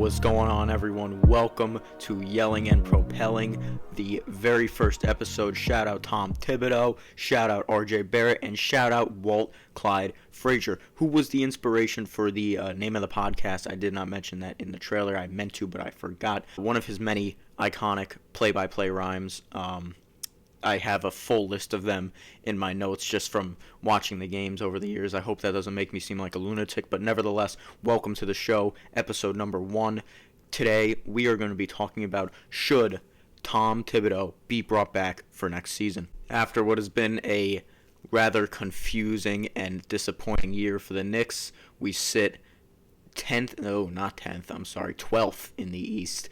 What's going on, everyone? Welcome to Yelling and Propelling, the very first episode. Shout out Tom Thibodeau, shout out RJ Barrett, and shout out Walt Clyde Frazier, who was the inspiration for the name of the podcast. I did not mention that in the trailer. I meant to, but I forgot. One of his many iconic play-by-play rhymes. I have a full list of them in my notes just from watching the games over the years. I hope that doesn't make me seem like a lunatic, but nevertheless, welcome to the show, episode number 1. Today, we are going to be talking about should Tom Thibodeau be brought back for next season. After what has been a rather confusing and disappointing year for the Knicks, we sit 12th in the East,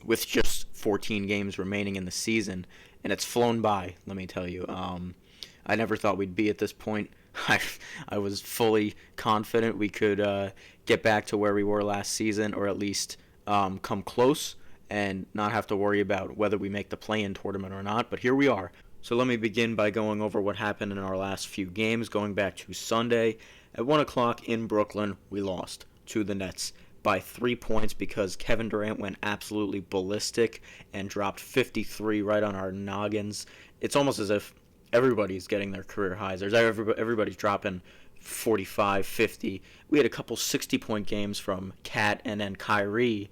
with just 14 games remaining in the season. And it's flown by, let me tell you. I never thought we'd be at this point. I was fully confident we could get back to where we were last season, or at least come close and not have to worry about whether we make the play-in tournament or not. But here we are. So let me begin by going over what happened in our last few games. Going back to Sunday, at 1 o'clock in Brooklyn, we lost to the Nets by 3 points because Kevin Durant went absolutely ballistic and dropped 53 right on our noggins. It's almost as if everybody's getting their career highs. Everybody's dropping 45, 50. We had a couple 60-point games from Kat and then Kyrie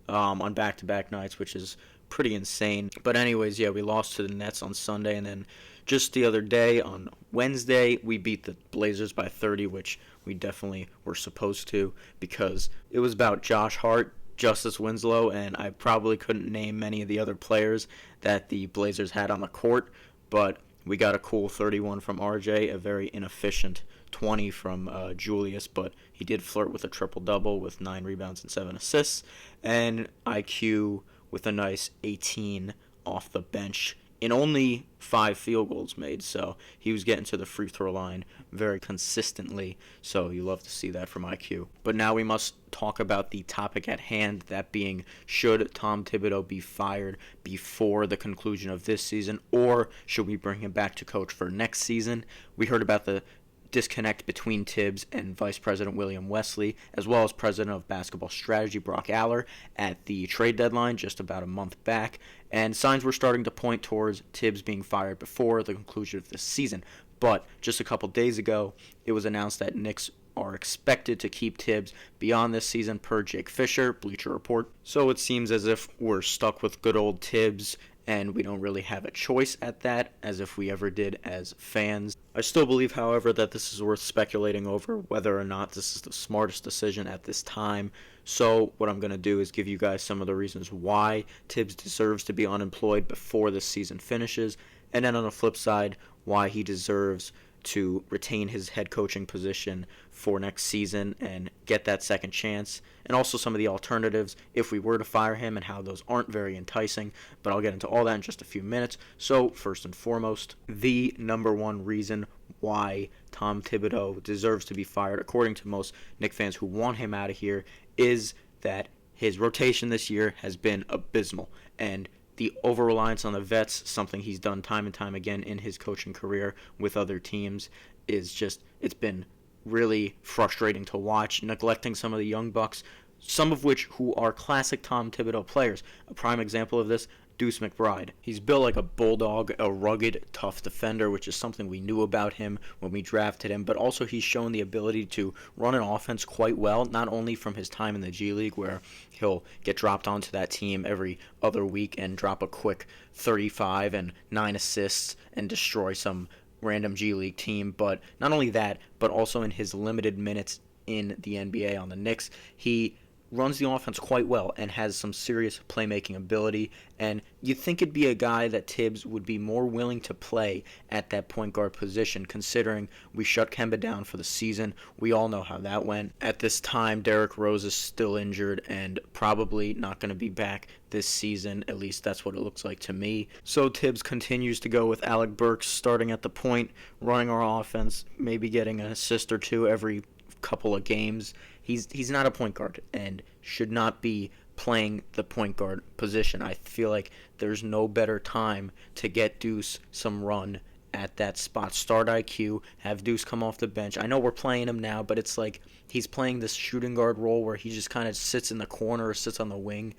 on back-to-back nights, which is pretty insane. But anyways, yeah, we lost to the Nets on Sunday, and then just the other day, on Wednesday, we beat the Blazers by 30, which we definitely were supposed to, because it was about Josh Hart, Justice Winslow, and I probably couldn't name many of the other players that the Blazers had on the court, but we got a cool 31 from RJ, a very inefficient 20 from Julius, but he did flirt with a triple-double with 9 rebounds and 7 assists, and IQ with a nice 18 off the bench in only 5 field goals made, so he was getting to the free throw line very consistently, so you love to see that from IQ. But now we must talk about the topic at hand, that being, should Tom Thibodeau be fired before the conclusion of this season, or should we bring him back to coach for next season? We heard about the disconnect between Thibs and Vice President William Wesley, as well as President of Basketball Strategy Brock Aller, at the trade deadline just about a month back, and signs were starting to point towards Thibs being fired before the conclusion of the season. But just a couple days ago, it was announced that Knicks are expected to keep Thibs beyond this season per Jake Fisher, Bleacher Report. So it seems as if we're stuck with good old Thibs, and we don't really have a choice at that, as if we ever did as fans. I still believe, however, that this is worth speculating over whether or not this is the smartest decision at this time. So what I'm going to do is give you guys some of the reasons why Thibs deserves to be unemployed before this season finishes, and then on the flip side, why he deserves to retain his head coaching position for next season and get that second chance, and also some of the alternatives if we were to fire him and how those aren't very enticing, but I'll get into all that in just a few minutes. So first and foremost, the number one reason why Tom Thibodeau deserves to be fired, according to most Knicks fans who want him out of here, is that his rotation this year has been abysmal, and the over-reliance on the vets, something he's done time and time again in his coaching career with other teams, is just, it's been really frustrating to watch, neglecting some of the young bucks, some of which who are classic Tom Thibodeau players. A prime example of this, Deuce McBride. He's built like a bulldog, a rugged, tough defender, which is something we knew about him when we drafted him, but also he's shown the ability to run an offense quite well, not only from his time in the G League, where he'll get dropped onto that team every other week and drop a quick 35 and 9 assists and destroy some random G League team, but not only that, but also in his limited minutes in the NBA on the Knicks, he runs the offense quite well and has some serious playmaking ability, and you'd think it'd be a guy that Thibs would be more willing to play at that point guard position, considering we shut Kemba down for the season. We all know how that went. At this time, Derrick Rose is still injured and probably not going to be back this season, at least that's what it looks like to me. So Thibs continues to go with Alec Burks starting at the point, running our offense, maybe getting an assist or two every couple of games. He's not a point guard and should not be playing the point guard position. I feel like there's no better time to get Deuce some run at that spot. Start IQ, have Deuce come off the bench. I know we're playing him now, but it's like he's playing this shooting guard role where he just kind of sits in the corner or sits on the wing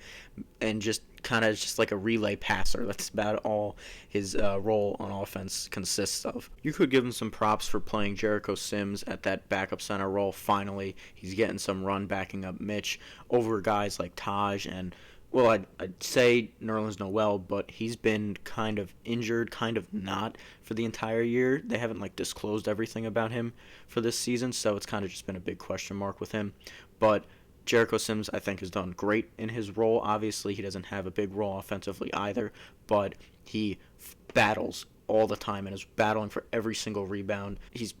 and just kind of just like a relay passer. That's about all his role on offense consists of. You could give him some props for playing Jericho Sims at that backup center role. Finally, he's getting some run backing up Mitch over guys like Taj and well, I'd say Nerlens Noel, but he's been kind of injured, kind of not for the entire year. They haven't like disclosed everything about him for this season, so it's kind of just been a big question mark with him. But Jericho Sims, I think, has done great in his role. Obviously, he doesn't have a big role offensively either, but he battles all the time and is battling for every single rebound. He's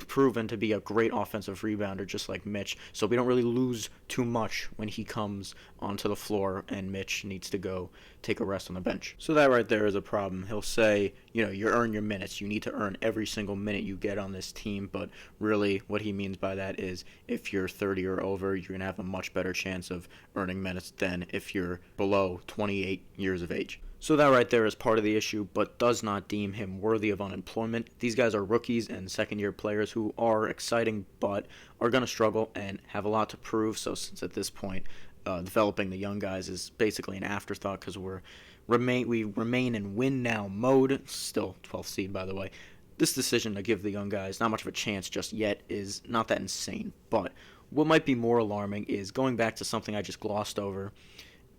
proven to be a great offensive rebounder just like Mitch, so we don't really lose too much when he comes onto the floor and Mitch needs to go take a rest on the bench. So that right there is a problem. He'll say, you earn your minutes. You need to earn every single minute you get on this team, but really what he means by that is if you're 30 or over, you're going to have a much better chance of earning minutes than if you're below 28 years of age. So that right there is part of the issue, but does not deem him worthy of unemployment. These guys are rookies and second-year players who are exciting, but are going to struggle and have a lot to prove. So since at this point, developing the young guys is basically an afterthought because we remain in win-now mode. Still 12th seed, by the way. This decision to give the young guys not much of a chance just yet is not that insane. But what might be more alarming is going back to something I just glossed over.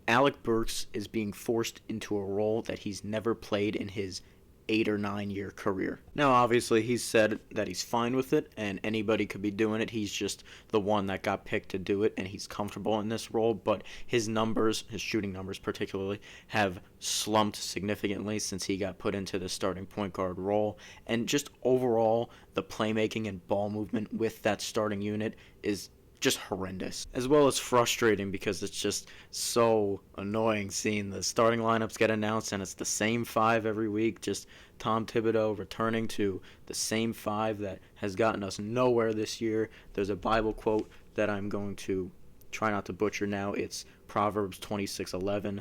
Alec Burks is being forced into a role that he's never played in his 8 or 9 year career. Now, obviously, he's said that he's fine with it, and anybody could be doing it. He's just the one that got picked to do it, and he's comfortable in this role, but his numbers, his shooting numbers particularly, have slumped significantly since he got put into the starting point guard role, and just overall, the playmaking and ball movement with that starting unit is just horrendous, as well as frustrating because it's just so annoying seeing the starting lineups get announced and it's the same five every week. Just Tom Thibodeau returning to the same five that has gotten us nowhere this year. There's a Bible quote that I'm going to try not to butcher now. It's Proverbs 26:11.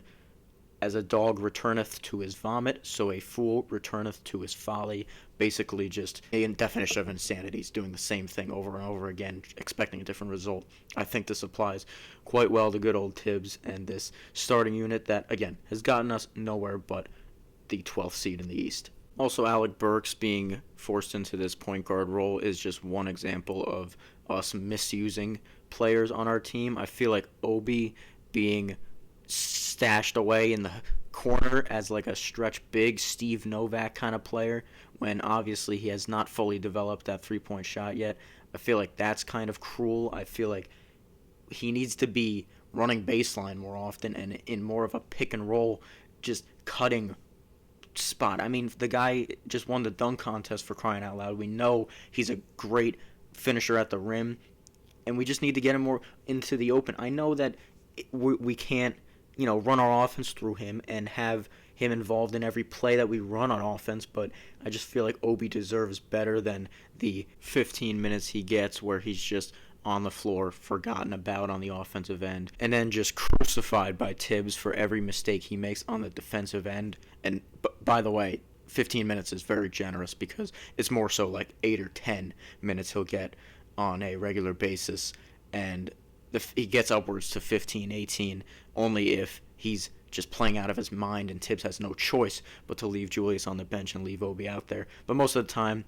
As a dog returneth to his vomit, so a fool returneth to his folly. Basically just a definition of insanity. He's doing the same thing over and over again, expecting a different result. I think this applies quite well to good old Thibs and this starting unit that, again, has gotten us nowhere but the 12th seed in the East. Also, Alec Burks being forced into this point guard role is just one example of us misusing players on our team. I feel like Obi being stashed away in the corner as like a stretch big Steve Novak kind of player when obviously he has not fully developed that three-point shot yet. I feel like that's kind of cruel. I feel like he needs to be running baseline more often and in more of a pick and roll, just cutting spot. I mean, the guy just won the dunk contest, for crying out loud. We know he's a great finisher at the rim, and we just need to get him more into the open. I know that we can't run our offense through him and have him involved in every play that we run on offense, but I just feel like Obi deserves better than the 15 minutes he gets where he's just on the floor, forgotten about on the offensive end, and then just crucified by Thibs for every mistake he makes on the defensive end. And by the way, 15 minutes is very generous because it's more so like 8 or 10 minutes he'll get on a regular basis, and he gets upwards to 15, 18 only if he's just playing out of his mind and Thibs has no choice but to leave Julius on the bench and leave Obi out there. But most of the time,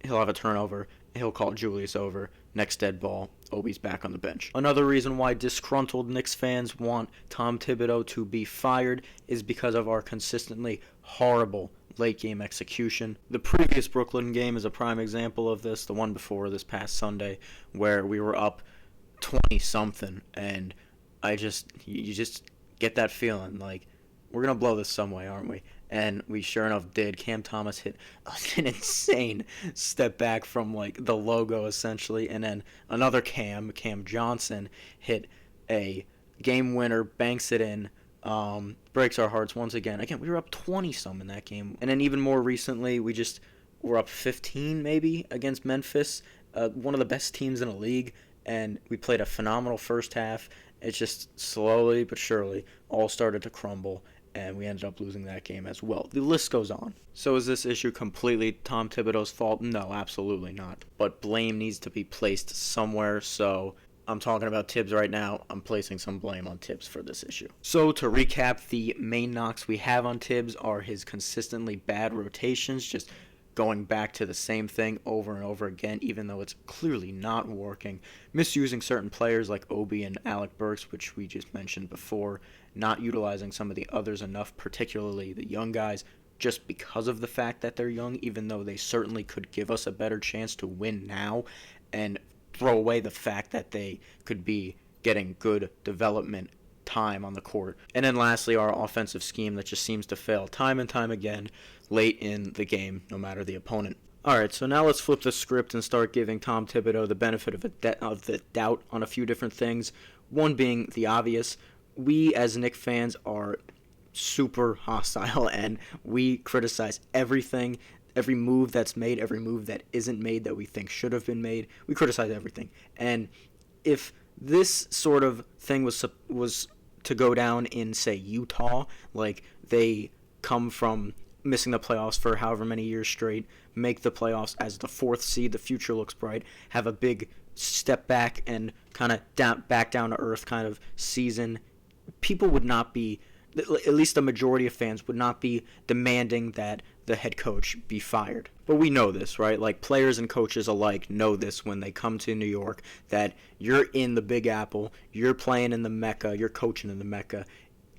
he'll have a turnover, he'll call Julius over, next dead ball, Obi's back on the bench. Another reason why disgruntled Knicks fans want Tom Thibodeau to be fired is because of our consistently horrible late-game execution. The previous Brooklyn game is a prime example of this, the one before this past Sunday, where we were up 20-something, and you just get that feeling like we're going to blow this some way, aren't we? And we sure enough did. Cam Thomas hit an insane step back from like the logo essentially, and then another Cam Johnson hit a game winner, banks it in, breaks our hearts once again. Again, we were up 20-some in that game. And then even more recently, we're up 15 maybe against Memphis, one of the best teams in the league, and we played a phenomenal first half. It's just slowly but surely all started to crumble, and we ended up losing that game as well. The list goes on. So is this issue completely Tom Thibodeau's fault? No, absolutely not. But blame needs to be placed somewhere, so I'm talking about Thibs right now. I'm placing some blame on Thibs for this issue. So to recap, the main knocks we have on Thibs are his consistently bad rotations, just going back to the same thing over and over again, even though it's clearly not working. Misusing certain players like Obi and Alec Burks, which we just mentioned before. Not utilizing some of the others enough, particularly the young guys, just because of the fact that they're young, even though they certainly could give us a better chance to win now, and throw away the fact that they could be getting good development time on the court. And then lastly, our offensive scheme that just seems to fail time and time again late in the game, no matter the opponent. Alright, so now let's flip the script and start giving Tom Thibodeau the benefit of the doubt on a few different things. One being the obvious. We as Knicks fans are super hostile, and we criticize everything, every move that's made, every move that isn't made that we think should have been made. We criticize everything. And if this sort of thing was to go down in, say, Utah, like they come from missing the playoffs for however many years straight, make the playoffs as the 4th seed, the future looks bright, have a big step back and kind of back down to earth kind of season, people would not be, at least the majority of fans would not be demanding that the head coach be fired. But we know this, right? Like, players and coaches alike know this when they come to New York, that you're in the Big Apple, you're playing in the Mecca, you're coaching in the Mecca,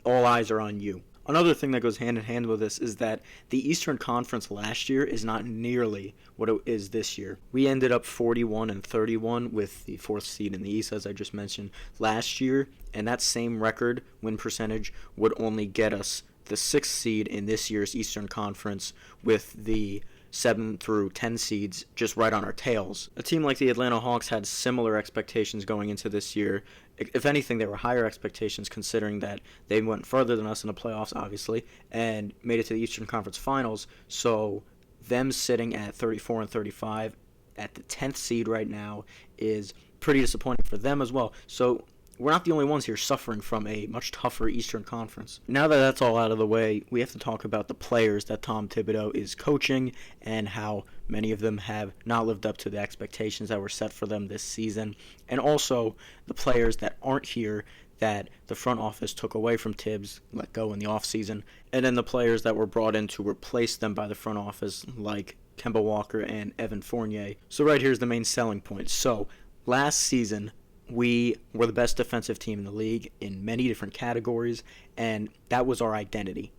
all eyes are on you. Another thing that goes hand in hand with this is that the Eastern Conference last year is not nearly what it is this year. We ended up 41-31 with the 4th seed in the East, as I just mentioned, last year, and that same record, win percentage, would only get us the 6th seed in this year's Eastern Conference with the 7 through 10 seeds just right on our tails. A team like the Atlanta Hawks had similar expectations going into this year. If anything, they were higher expectations considering that they went further than us in the playoffs, obviously, and made it to the Eastern Conference Finals. So them sitting at 34-35 at the 10th seed right now is pretty disappointing for them as well. So we're not the only ones here suffering from a much tougher Eastern Conference. Now that that's all out of the way, we have to talk about the players that Tom Thibodeau is coaching and how many of them have not lived up to the expectations that were set for them this season, and also the players that aren't here that the front office took away from Thibs, let go in the offseason, and then the players that were brought in to replace them by the front office, like Kemba Walker and Evan Fournier. So right here's the main selling point. So last season, we were the best defensive team in the league in many different categories, and that was our identity.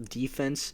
Defense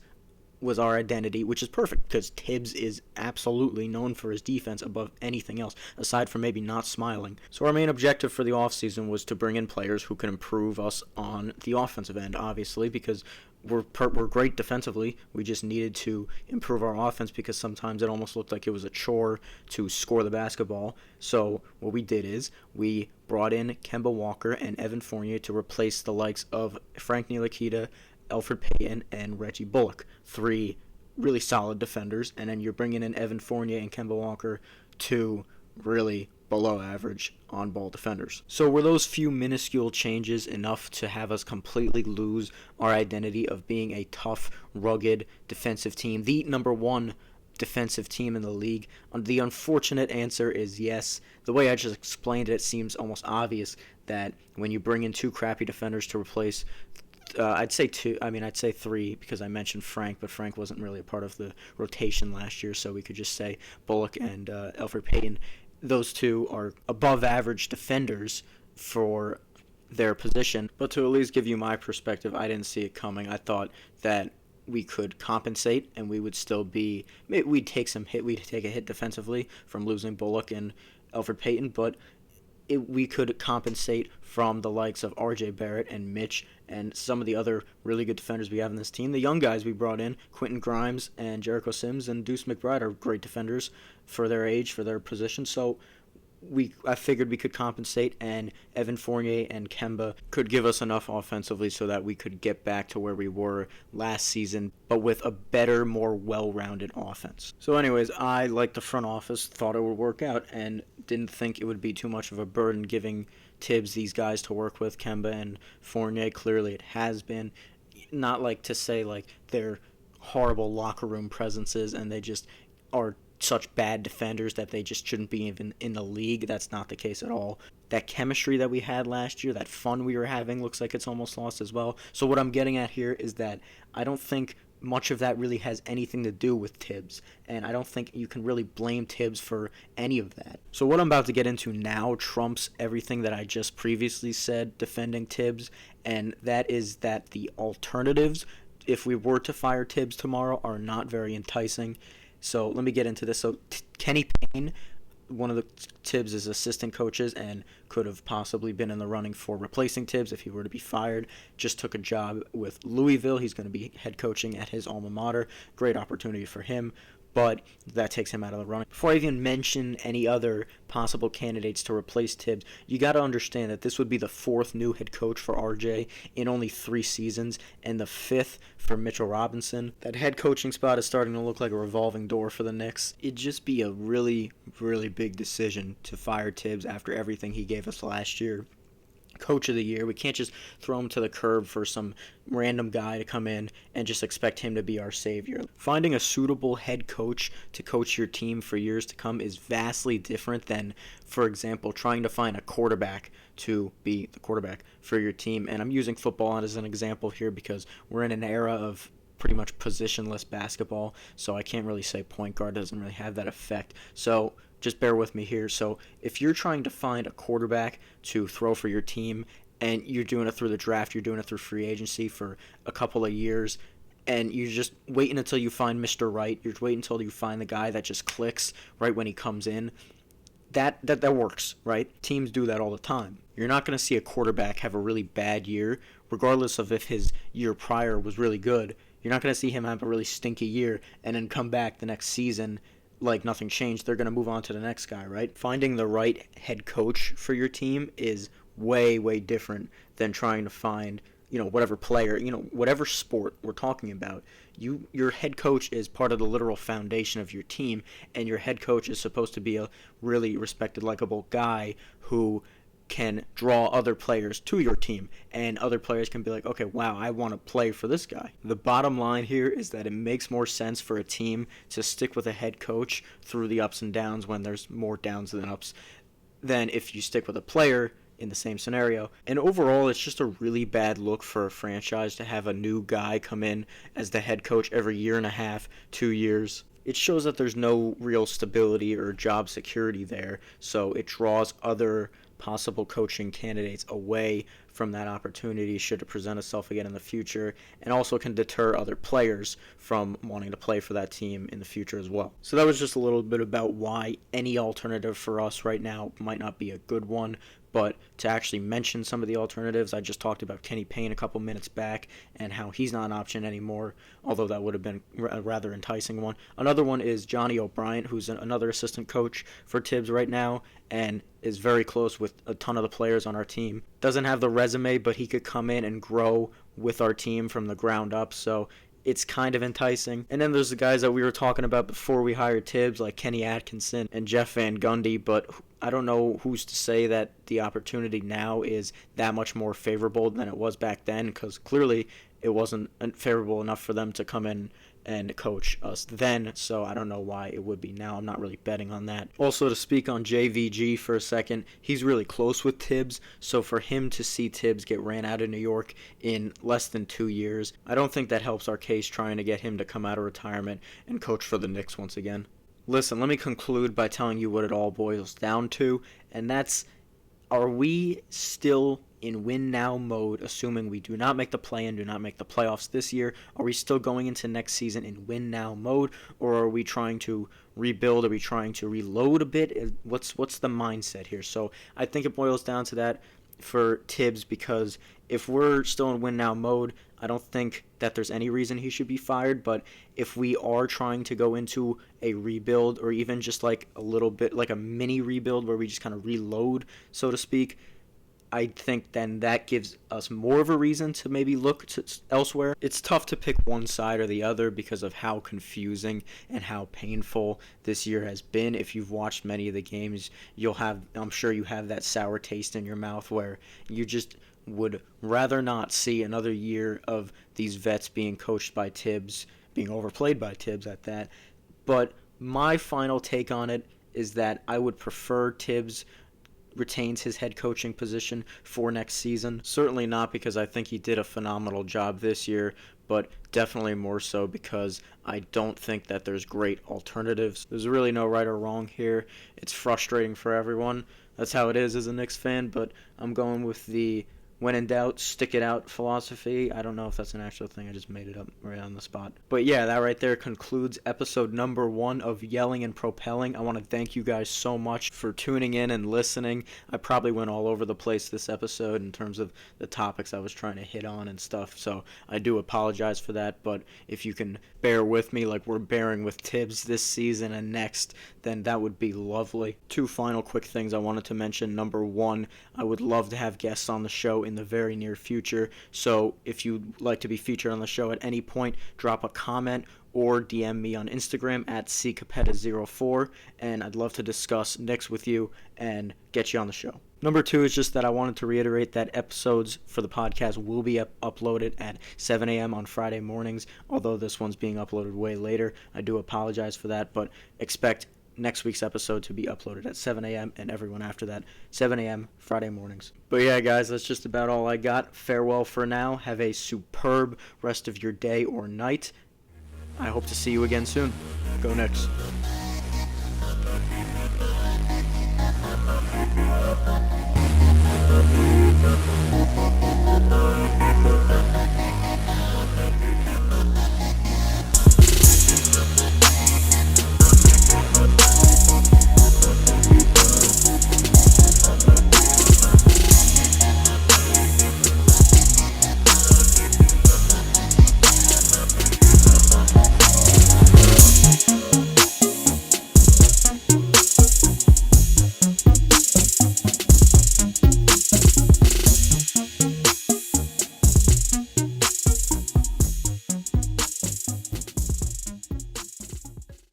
was our identity, which is perfect because Thibs is absolutely known for his defense above anything else, aside from maybe not smiling. So our main objective for the offseason was to bring in players who can improve us on the offensive end, obviously, because we're great defensively. We just needed to improve our offense because sometimes it almost looked like it was a chore to score the basketball. So what we did is we brought in Kemba Walker and Evan Fournier to replace the likes of Frank Ntilikina, Elfrid Payton, and Reggie Bullock. 3 really solid defenders, and then you're bringing in Evan Fournier and Kemba Walker, 2 really below average on-ball defenders. So were those few minuscule changes enough to have us completely lose our identity of being a tough, rugged defensive team, the number 1 defensive team in the league? The unfortunate answer is yes. The way I just explained it seems almost obvious that when you bring in 2 crappy defenders to replace I'd say 3 because I mentioned Frank, but Frank wasn't really a part of the rotation last year, so we could just say Bullock and Elfrid Payton. Those 2 are above average defenders for their position, but to at least give you my perspective, I didn't see it coming. I thought that we could compensate and we would still be, we'd take a hit defensively from losing Bullock and Elfrid Payton, but we could compensate from the likes of R.J. Barrett and Mitch and some of the other really good defenders we have in this team. The young guys we brought in, Quentin Grimes and Jericho Sims and Deuce McBride, are great defenders for their age, for their position. So I figured we could compensate, and Evan Fournier and Kemba could give us enough offensively so that we could get back to where we were last season, but with a better, more well-rounded offense. So anyways, I, like the front office, thought it would work out and didn't think it would be too much of a burden giving Thibs these guys to work with, Kemba and Fournier. Clearly it has been. not like to say like they're horrible locker room presences and they just are such bad defenders that they just shouldn't be even in the league. That's not the case at all. That chemistry that we had last year, that fun we were having, looks like it's almost lost as well. So what I'm getting at here is that I don't think much of that really has anything to do with Thibs, and I don't think you can really blame Thibs for any of that. So what I'm about to get into now trumps everything that I just previously said defending Thibs, and that is that the alternatives, if we were to fire Thibs tomorrow, are not very enticing. So let me get into this. So Kenny Payne, one of the Thibs' assistant coaches and could have possibly been in the running for replacing Thibs if he were to be fired, just took a job with Louisville. He's going to be head coaching at his alma mater. Great opportunity for him, but that takes him out of the running. Before I even mention any other possible candidates to replace Thibs, you got to understand that this would be the 4th new head coach for RJ in only 3 seasons and the 5th for Mitchell Robinson. That head coaching spot is starting to look like a revolving door for the Knicks. It'd just be a really, really big decision to fire Thibs after everything he gave us last year. Coach of the year. We can't just throw him to the curb for some random guy to come in and just expect him to be our savior. Finding a suitable head coach to coach your team for years to come is vastly different than, for example, trying to find a quarterback to be the quarterback for your team. And I'm using football as an example here because we're in an era of pretty much positionless basketball, so I can't really say point guard doesn't really have that effect. So just bear with me here. So if you're trying to find a quarterback to throw for your team and you're doing it through the draft, you're doing it through free agency for a couple of years, and you're just waiting until you find Mr. Right, you're waiting until you find the guy that just clicks right when he comes in, that works, right? Teams do that all the time. You're not going to see a quarterback have a really bad year, regardless of if his year prior was really good. You're not going to see him have a really stinky year and then come back the next season like nothing changed. They're going to move on to the next guy, right? Finding the right head coach for your team is way, way different than trying to find, whatever player, whatever sport we're talking about. Your head coach is part of the literal foundation of your team, and your head coach is supposed to be a really respected, likable guy who can draw other players to your team, and other players can be like, okay, wow, I want to play for this guy. The bottom line here is that it makes more sense for a team to stick with a head coach through the ups and downs when there's more downs than ups than if you stick with a player in the same scenario. And overall, it's just a really bad look for a franchise to have a new guy come in as the head coach every year and a half, 2 years. It shows that there's no real stability or job security there, so it draws other possible coaching candidates away from that opportunity should it present itself again in the future, and also can deter other players from wanting to play for that team in the future as well. So that was just a little bit about why any alternative for us right now might not be a good one. But to actually mention some of the alternatives, I just talked about Kenny Payne a couple minutes back and how he's not an option anymore, although that would have been a rather enticing one. Another one is Johnny O'Brien, who's another assistant coach for Thibs right now and is very close with a ton of the players on our team. Doesn't have the resume, but he could come in and grow with our team from the ground up, so it's kind of enticing. And then there's the guys that we were talking about before we hired Thibs, like Kenny Atkinson and Jeff Van Gundy, but I don't know who's to say that the opportunity now is that much more favorable than it was back then, because clearly it wasn't favorable enough for them to come in and coach us then, so I don't know why it would be now. I'm not really betting on that. Also, to speak on JVG for a second, he's really close with Thibs, so for him to see Thibs get ran out of New York in less than 2 years, I don't think that helps our case trying to get him to come out of retirement and coach for the Knicks once again. Listen, let me conclude by telling you what it all boils down to, and that's, are we still in win-now mode, assuming we do not make the play-in, do not make the playoffs this year? Are we still going into next season in win-now mode, or are we trying to rebuild? Are we trying to reload a bit? What's the mindset here? So I think it boils down to that for Thibs, because if we're still in win-now mode, I don't think that there's any reason he should be fired. But if we are trying to go into a rebuild, or even just like a little bit like a mini rebuild where we just kind of reload, so to speak, I think then that gives us more of a reason to maybe look to elsewhere. It's tough to pick one side or the other because of how confusing and how painful this year has been. If you've watched many of the games, I'm sure you have that sour taste in your mouth where you just would rather not see another year of these vets being coached by Thibs, being overplayed by Thibs at that. But my final take on it is that I would prefer Thibs retains his head coaching position for next season. Certainly not because I think he did a phenomenal job this year, but definitely more so because I don't think that there's great alternatives. There's really no right or wrong here. It's frustrating for everyone. That's how it is as a Knicks fan, but I'm going with the when in doubt, stick it out philosophy. I don't know if that's an actual thing. I just made it up right on the spot. But yeah, that right there concludes episode number 1 of Yelling and Propelling. I want to thank you guys so much for tuning in and listening. I probably went all over the place this episode in terms of the topics I was trying to hit on and stuff, so I do apologize for that. But if you can bear with me like we're bearing with Thibs this season and next, then that would be lovely. 2 final quick things I wanted to mention. Number 1, I would love to have guests on the show in the very near future. So if you'd like to be featured on the show at any point, drop a comment or DM me on Instagram at ccapetta04, and I'd love to discuss Knicks with you and get you on the show. Number 2 is just that I wanted to reiterate that episodes for the podcast will be uploaded at 7 a.m. on Friday mornings, although this one's being uploaded way later. I do apologize for that, but expect next week's episode to be uploaded at 7 a.m. and everyone after that, 7 a.m. Friday mornings. But yeah, guys, that's just about all I got. Farewell for now. Have a superb rest of your day or night. I hope to see you again soon. Go Knicks.